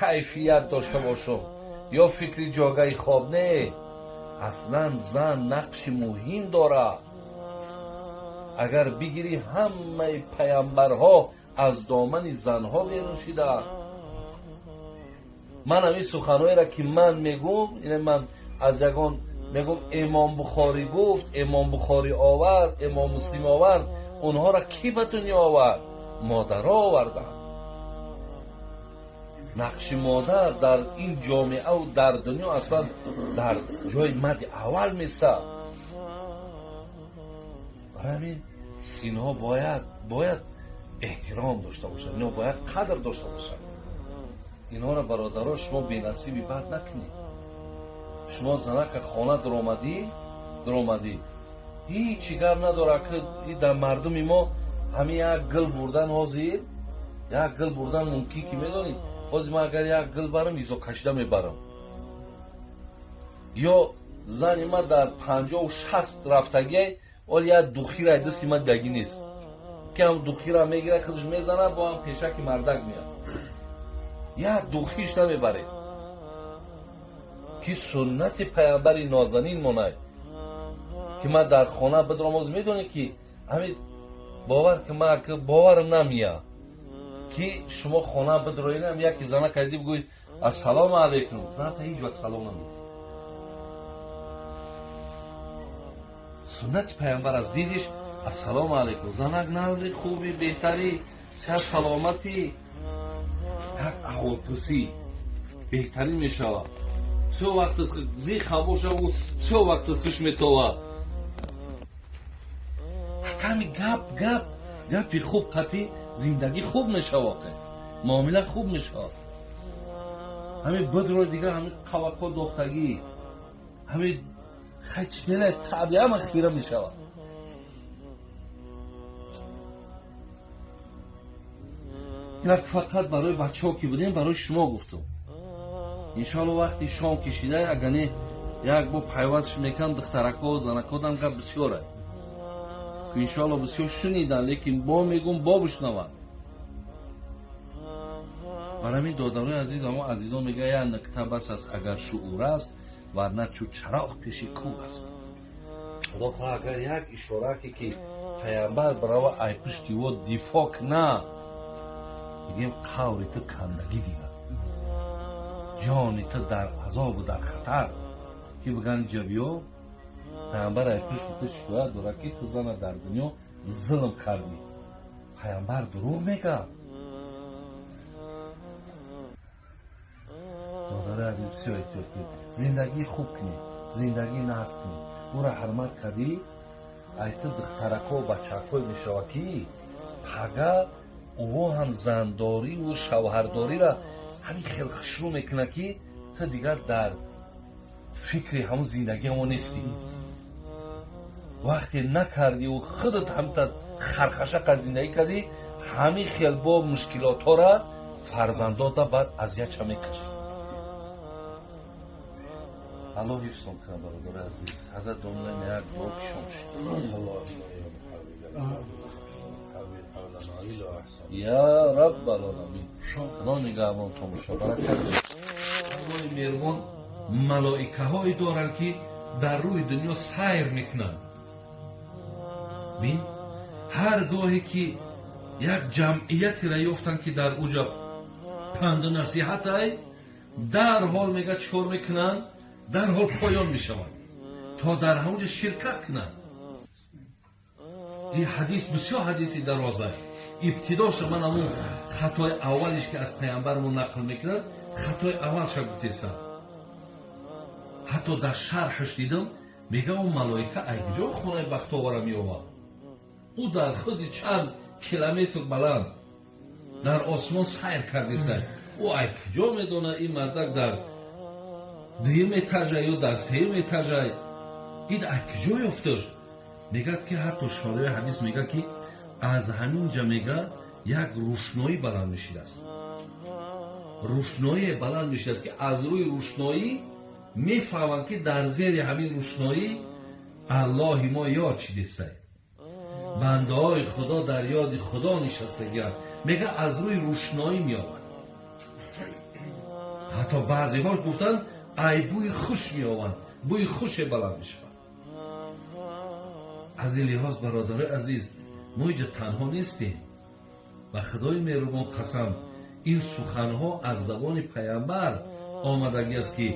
کیفیت داشته باشم یا فکری جاگه خواب نه. اصلا زن نقش مهم داره. اگر بگیری همه پیامبرها از دامن زنها بیرون شده. من همین سخنهایی را که من میگم، این من از یگان میگم امام بخاری گفت، امام بخاری آورد، امام مسلم آورد، اونها را کی به دنیا آورد؟ مادرها آوردن. نقش مادر در این جامعه و در دنیا اصلا در جای مد اول میسته. برای همین اینها باید احترام داشته باشند، اینها باید قدر داشته باشند. اینها را برادرها شما بی‌نصیبی بد نکنید. شما زنک خانه درآمدی هیچی گپ نداره که در مردم ما همین یک گل بردن حاضر، یک گل بردن ممکن که میدونید حاضر من اگر یک گل برم ایزا کشیده میبرم. یا زن ما در 50 و 60 رفتگی ولی یک دوخی را دستی من دگی نیست که هم دوخی را میگیره خودش میزنه با هم پیشک مردک میاد، یک دوخیش نمیبره که سنت پیامبر نازنین مونه که من در خانه بدرم. از میدونه که همین باور که من که باورم نمیاد که شما خانه بدروین هم یکی زنه کردی بگوید السلام علیکم، زن تا هیچ وقت سلام نمیدید. سنت پیامبر از دیدش السلام علیکم. زنک نزدیک خوبی بهتری صحت سلامتی یک احوالپرسی بهترین میشود. سو وقت زی خاموشه و سو وقت خوش میتوه کمی گپی خوب قطعی زندگی خوب میشه، واقع معامله خوب میشه. همین بدرو دیگه همین قوقا دختگی همین خچمله طبیعه هم خیره میشه. این فقط برای بچه ها که بودیم برای شما گفتم. انشالله وقتی شام کشیده اگر نه یک با پیوستش میکنم دخترکا و زنکا دم گپ بسیاره که انشالله بسیار شنیدن، لیکن با میگم با بشنون. برای همین دادرای عزیز اما عزیزان میگه یا نکته بس است اگر شعور است ورنه چو چراغ پیش کوه است. خدا خواه اگر یک اشاره که پیامبر برای ای پشتی و دفاع نه میگیم قوری تو کندگی دیگه، جانی تو در عذاب و در خطر که بگن جبیو پیامبر ای پشتی تو شوید و رکی تو زن در دنیا ظلم کردی. پیامبر دروغ میگه. دادر عزیز بسیار احتیاط کنید، زندگی خوب کنید، زندگی نحس کنید. او را حرمت کردی ایتا دخترکا و بچهکای میشوکی پگه او هم زنداری و شوهرداری را همین خیلی شروع میکنه که تا دیگر در فکر همون زندگی همون نیستی. وقتی نکردی و خودت هم تا خرخشک از زندگی کردی همین خیلی با مشکلات ها را فرزندات بعد اذیت چه میکشی. الله حفظم کنه برادر عزیز. حضرت دامنه یک دعا کشم شد. یا رب العالمین خدا نگهبان تو باشه. برکت الله مهربان ملائکه هایی دارند که در روی دنیا سیر میکنند. ببین هر گاهی که یک جمعیتی را یافتند که در اوجا پند و نصیحت های در حال میگه چکار میکنند، در حال پایان میشوند تا در همونجا شرکت کنند. این حدیث بسیار حدیثی درازه. ابتداش من همون خطای اولش که از پیامبرمون نقل میکنند خطای اولش گفتیستم. حتی در شرحش دیدم میگه اون ملائکه ایجا خونه بختاوره میومد. او در خود چند کیلومتر بلند در آسمان سیر کردیست. او ایجا میدونه این مردک در 2 etaje یا در 3 etaje این ایجا یافتش. میگه که حتی شارح حدیث میگه که از همینجا میگه یک روشنایی بلند میشید است. روشنایی بلند میشید است که از روی روشنایی میفهمند که در زیر همین روشنایی الله ما یاد چیدیسته، بنده های خدا در یاد خدا نشسته گرد. میگه از روی روشنایی میآمد. حتی بعضی ها گفتن ای بوی خوش می آوند، بوی خوش بلند می شود. از این لحاظ برادر عزیز ما اینجا تنها نیستیم و خدای مهربان قسم این سخنها از زبان پیامبر آمدگی است که